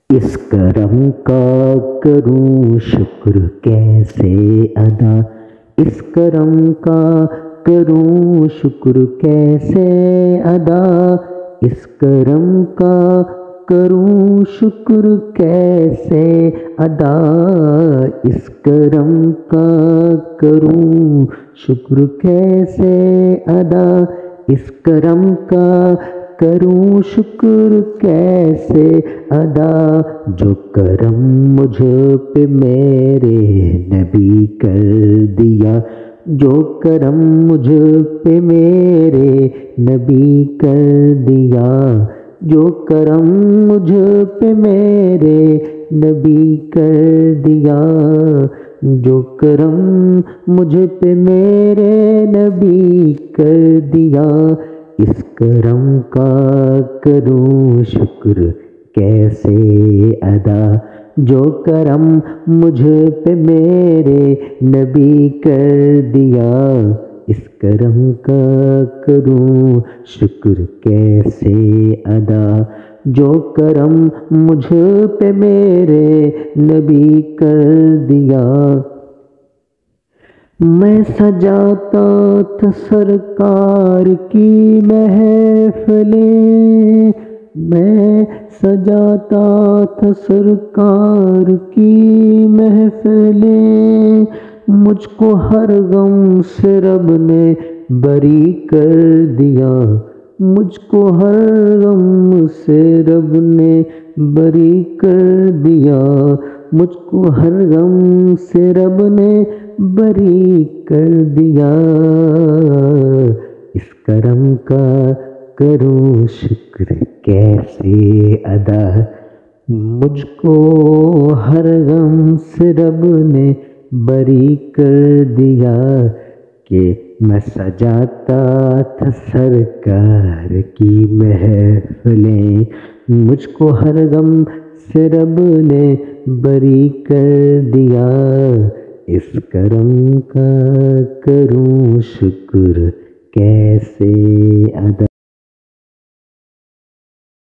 اس کرم کا کروں شکر کیسے ادا، اس کرم کا کروں شکر کیسے ادا، اس کرم کا کروں شکر کیسے ادا، اس کرم کا کروں شکر کیسے ادا، اس کرم کا کروں شکر کیسے ادا، جو کرم مجھ پہ میرے نبی کر دیا، جو کرم مجھ پہ میرے نبی کر دیا، جو کرم مجھ پہ میرے نبی کر دیا، جو کرم مجھ پہ میرے نبی کر دیا، اس کرم کا کروں شکر کیسے ادا، جو کرم مجھ پہ میرے نبی کر دیا، اس کرم کا کروں شکر کیسے ادا، جو کرم مجھ پہ میرے نبی کر دیا۔ میں سجاتا تھا سرکار کی محفلیں، میں سجاتا تھا سرکار کی محفلیں، مجھ کو ہر غم سے رب نے بری کر دیا، مجھ کو ہر غم سے رب نے بری کر دیا، مجھ کو ہر غم سے رب نے بری کر دیا، اس کرم کا کروں شکر کیسے ادا، مجھ کو ہر غم سے رب نے بری کر دیا، کہ میں سجاتا تھا سرکار کی محفلیں، مجھ کو ہر غم سے رب نے بری کر دیا، اس کرم کا کروں شکر کیسے ادا۔